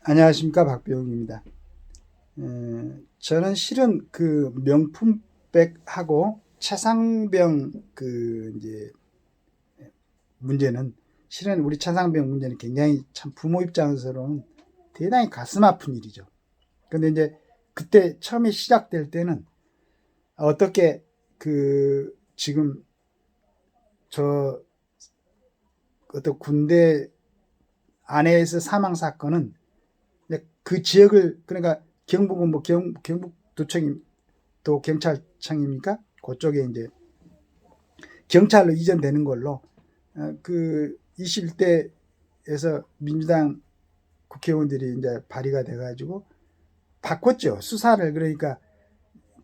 안녕하십니까, 박병입니다. 저는 실은 그 명품백하고 차상병 이제 문제는, 실은 우리 차상병 문제는 굉장히 참 부모 입장에서는 대단히 가슴 아픈 일이죠. 근데 이제 그때 처음에 시작될 때는 어떻게 지금 저 어떤 군대 안에서 사망 사건은 그 지역을, 그러니까 경북은 뭐 경북도청이 또 경찰청입니까? 그쪽에 이제 경찰로 이전되는 걸로, 그 21대에서 민주당 국회의원들이 이제 발의가 돼가지고 바꿨죠. 수사를, 그러니까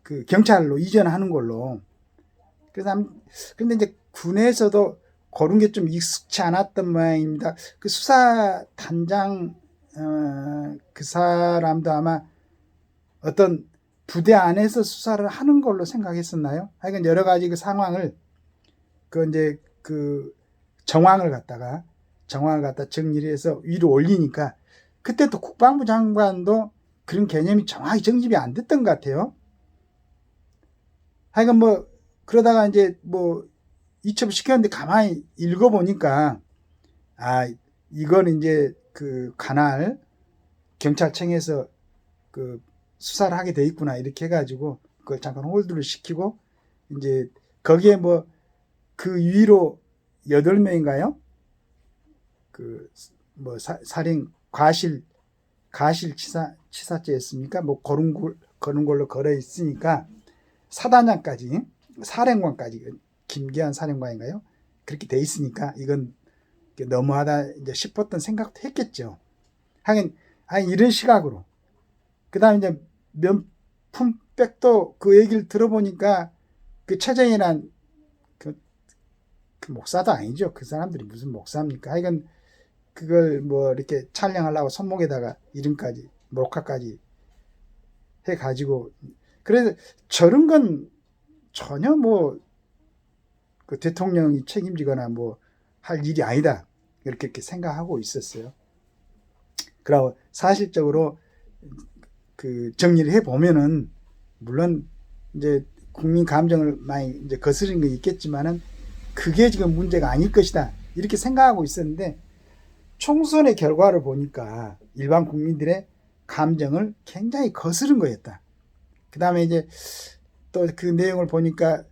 그 경찰로 이전하는 걸로. 그래서 근데 이제 군에서도 그런 게 좀 익숙치 않았던 모양입니다. 그 수사 단장, 그 사람도 아마 어떤 부대 안에서 수사를 하는 걸로 생각했었나요? 하여간 여러 가지 그 상황을, 이제 정황을 갖다 정리를 해서 위로 올리니까, 그때 또 국방부 장관도 그런 개념이 정확히 정립이 안 됐던 것 같아요. 하여간 뭐 그러다가 이제 뭐 이첩을 시켰는데 가만히 읽어보니까, 이건 이제 그 관할 경찰청에서 그 수사를 하게 돼 있구나, 이렇게 해가지고 그걸 잠깐 홀드를 시키고, 이제 거기에 뭐 그 위로 8명인가요? 뭐 살인 가실 치사죄였습니까? 뭐 그런 걸로 걸어 있으니까 사단장까지, 사령관까지, 김기한 사령관인가요? 그렇게 돼 있으니까 이건 너무하다 이제 싶었던 생각도 했겠죠. 하긴 이런 시각으로. 그다음에 이제 명품백도 그 얘기를 들어보니까, 그 최정희란 그 목사도 아니죠. 그 사람들이 무슨 목사입니까? 하여간 그걸 뭐 이렇게 촬영하려고 손목에다가 이름까지, 몰카까지 해가지고, 그래서 저런 건 전혀 뭐 그 대통령이 책임지거나 뭐 할 일이 아니다, 이렇게 생각하고 있었어요. 그리고 사실적으로 그 정리를 해 보면은, 물론 이제 국민 감정을 많이 이제 거스르는 게 있겠지만은 그게 지금 문제가 아닐 것이다, 이렇게 생각하고 있었는데, 총선의 결과를 보니까 일반 국민들의 감정을 굉장히 거스른 거였다. 그 다음에 이제 또 그 내용을 보니까,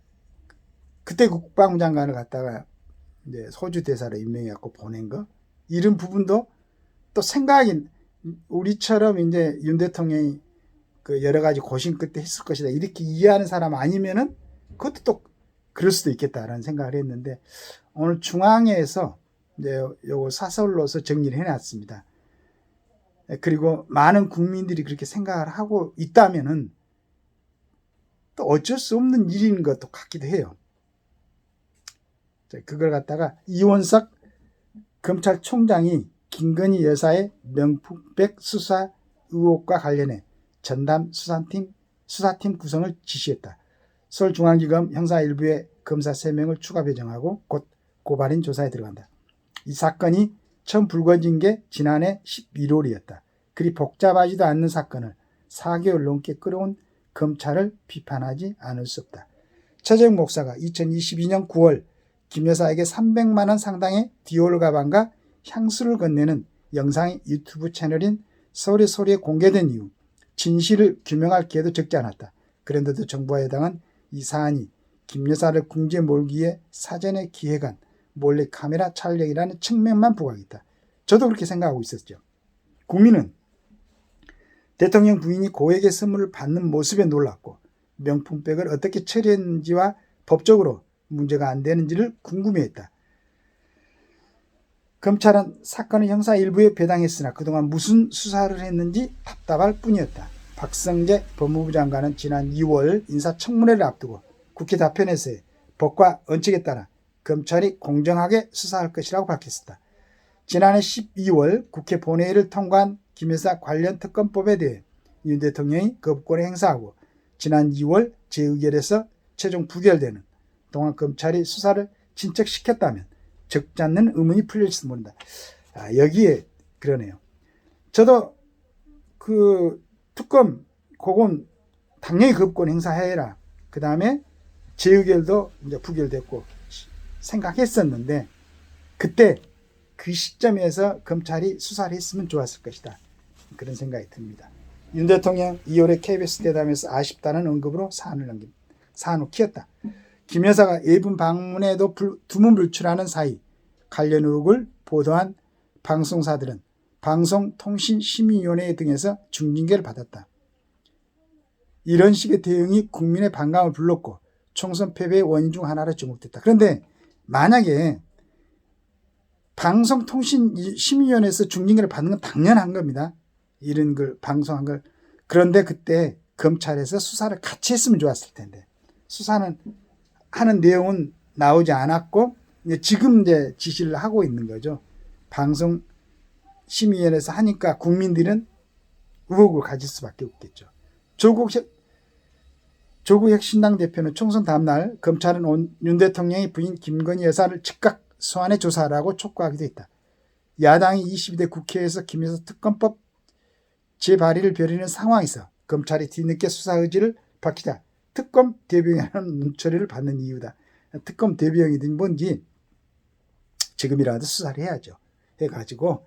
그때 국방부 장관을 갖다가 이제 소주 대사로 임명해갖고 보낸 거, 이런 부분도 또 생각이, 우리처럼 이제 윤 대통령이 그 여러 가지 고심 끝에 했을 것이다, 이렇게 이해하는 사람 아니면은 그것도 또 그럴 수도 있겠다라는 생각을 했는데, 오늘 중앙에서 이제 요거 사설로서 정리를 해놨습니다. 그리고 많은 국민들이 그렇게 생각을 하고 있다면은 또 어쩔 수 없는 일인 것도 같기도 해요. 그걸 갖다가 이원석 검찰총장이 김건희 여사의 명품백 수사 의혹과 관련해 전담 수사팀 구성을 지시했다. 서울중앙지검 형사 1부에 검사 3명을 추가 배정하고 곧 고발인 조사에 들어간다. 이 사건이 처음 불거진 게 지난해 11월이었다. 그리 복잡하지도 않는 사건을 4개월 넘게 끌어온 검찰을 비판하지 않을 수 없다. 최재형 목사가 2022년 9월 김 여사에게 300만 원 상당의 디올 가방과 향수를 건네는 영상이 유튜브 채널인 서울의 소리에 공개된 이후 진실을 규명할 기회도 적지 않았다. 그런데도 정부와 여당은 이 사안이 김 여사를 궁지에 몰기 위해 사전에 기획한 몰래 카메라 촬영이라는 측면만 부각했다. 저도 그렇게 생각하고 있었죠. 국민은 대통령 부인이 고액의 선물을 받는 모습에 놀랐고, 명품백을 어떻게 처리했는지와 법적으로 문제가 안 되는지를 궁금해했다. 검찰은 사건을 형사 일부에 배당했으나 그동안 무슨 수사를 했는지 답답할 뿐이었다. 박성재 법무부 장관은 지난 2월 인사청문회를 앞두고 국회 답변에서의 법과 원칙에 따라 검찰이 공정하게 수사할 것이라고 밝혔었다. 지난해 12월 국회 본회의를 통과한 김 여사 관련 특검법에 대해 윤 대통령이 거부권을 행사하고, 지난 2월 재의결에서 최종 부결되는 동안 검찰이 수사를 진척시켰다면 적지 않는 의문이 풀릴지도 모른다. 여기에 그러네요. 저도 그 특검 그건 당연히 급권 행사해라. 그 다음에 재의결도 이제 부결됐고 생각했었는데 그때 그 시점에서 검찰이 수사를 했으면 좋았을 것이다. 그런 생각이 듭니다. 윤 대통령 2월에 KBS 대담에서 아쉽다는 언급으로 사안을 키웠다. 김 여사가 예분 방문에도 두문불출하는 사이 관련 의혹을 보도한 방송사들은 방송통신심의위원회 등에서 중징계를 받았다. 이런 식의 대응이 국민의 반감을 불렀고 총선 패배의 원인 중 하나로 주목됐다. 그런데 만약에 방송통신심의위원회에서 중징계를 받는 건 당연한 겁니다. 이런 걸 방송한 걸. 그런데 그때 검찰에서 수사를 같이 했으면 좋았을 텐데 수사는 하는 내용은 나오지 않았고 지금 이제 지시를 하고 있는 거죠. 방송심의위원회에서 하니까 국민들은 의혹을 가질 수밖에 없겠죠. 조국 혁신당 대표는 총선 다음날 검찰은 윤 대통령의 부인 김건희 여사를 즉각 소환해 조사하라고 촉구하기도 했다. 야당이 22대 국회에서 김 여사 특검법 재발의를 벌이는 상황에서 검찰이 뒤늦게 수사 의지를 밝히자 특검 대비용이라는 문처리를 받는 이유다. 특검 대비용이든 뭔지 지금이라도 수사를 해야죠. 해가지고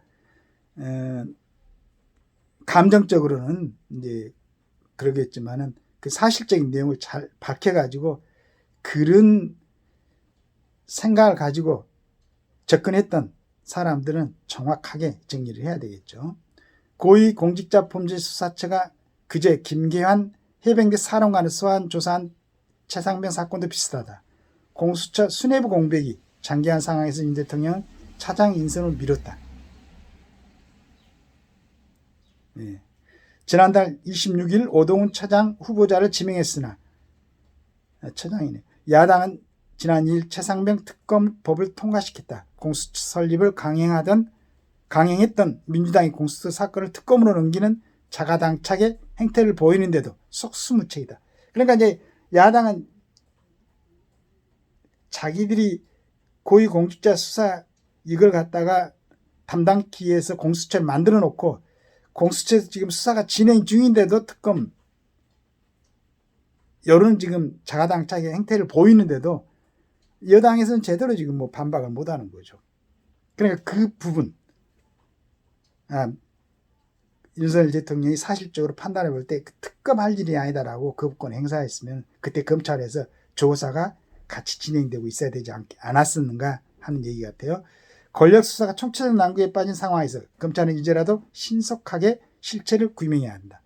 감정적으로는 이제 그러겠지만은 그 사실적인 내용을 잘 밝혀가지고 그런 생각을 가지고 접근했던 사람들은 정확하게 정리를 해야 되겠죠. 고위공직자범죄수사처가 그제 김계환 해병대 사령관을 소환 조사한 최상병 사건도 비슷하다. 공수처 수뇌부 공백이 장기한 상황에서 윤 대통령은 차장 인선을 미뤘다. 네. 지난달 26일 오동훈 차장 후보자를 지명했으나 차장이네. 야당은 지난 2일 최상병 특검법을 통과시켰다. 공수처 설립을 강행했던 민주당이 공수처 사건을 특검으로 넘기는 자가당착의 행태를 보이는데도 속수무책이다. 그러니까 이제 야당은 자기들이 고위공직자 수사 이걸 갖다가 담당기 위해서 공수처를 만들어 놓고 공수처에서 지금 수사가 진행 중인데도 특검 여론 지금 자가당착의 행태를 보이는데도 여당에서는 제대로 지금 뭐 반박을 못하는 거죠. 그러니까 그 부분 윤석열 대통령이 사실적으로 판단해 볼 때 특검 할 일이 아니다라고 거부권 행사했으면 그때 검찰에서 조사가 같이 진행되고 있어야 되지 않았었는가 하는 얘기 같아요. 권력 수사가 총체적 난국에 빠진 상황에서 검찰은 이제라도 신속하게 실체를 규명해야 한다.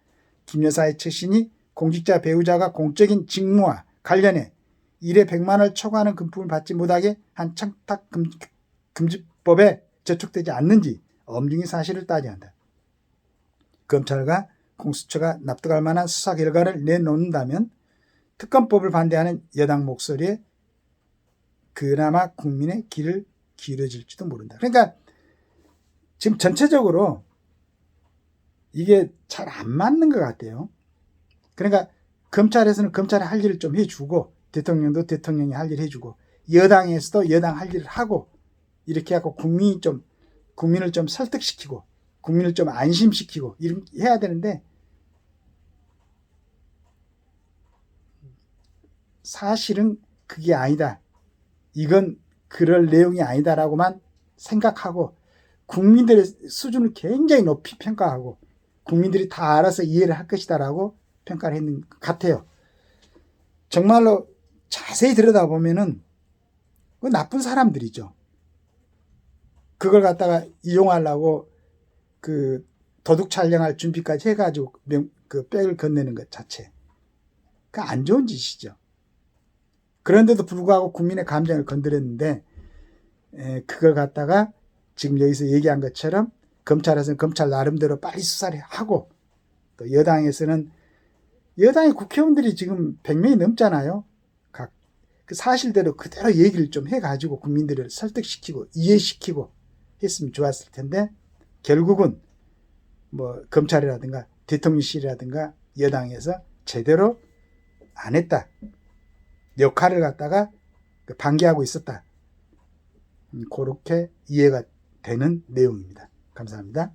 김 여사의 처신이 공직자 배우자가 공적인 직무와 관련해 1회 100만 원을 초과하는 금품을 받지 못하게 한 청탁금지법에 저촉되지 않는지 엄중히 사실을 따져야 한다. 검찰과 공수처가 납득할 만한 수사 결과를 내놓는다면 특검법을 반대하는 여당 목소리에 그나마 국민의 귀를 기울여질지도 모른다. 그러니까 지금 전체적으로 이게 잘 안 맞는 것 같아요. 그러니까 검찰에서는 검찰이 할 일을 좀 해주고 대통령도 대통령이 할 일 해주고 여당에서도 여당 할 일을 하고 이렇게 하고 국민을 좀 설득시키고 국민을 좀 안심시키고 이렇게 해야 되는데 사실은 그게 아니다. 이건 그럴 내용이 아니다라고만 생각하고 국민들의 수준을 굉장히 높이 평가하고 국민들이 다 알아서 이해를 할 것이다라고 평가를 했는 것 같아요. 정말로 자세히 들여다보면은 그 나쁜 사람들이죠. 그걸 갖다가 이용하려고 그 도둑 촬영할 준비까지 해가지고 그 백을 건네는 것 자체. 그 안 좋은 짓이죠. 그런데도 불구하고 국민의 감정을 건드렸는데 그걸 갖다가 지금 여기서 얘기한 것처럼 검찰에서는 검찰 나름대로 빨리 수사를 하고 또 여당에서는 여당의 국회의원들이 지금 100명이 넘잖아요. 각 그 사실대로 그대로 얘기를 좀 해가지고 국민들을 설득시키고 이해시키고 했으면 좋았을 텐데 결국은 뭐 검찰이라든가 대통령실이라든가 여당에서 제대로 안 했다. 역할을 갖다가 방기하고 있었다. 그렇게 이해가 되는 내용입니다. 감사합니다.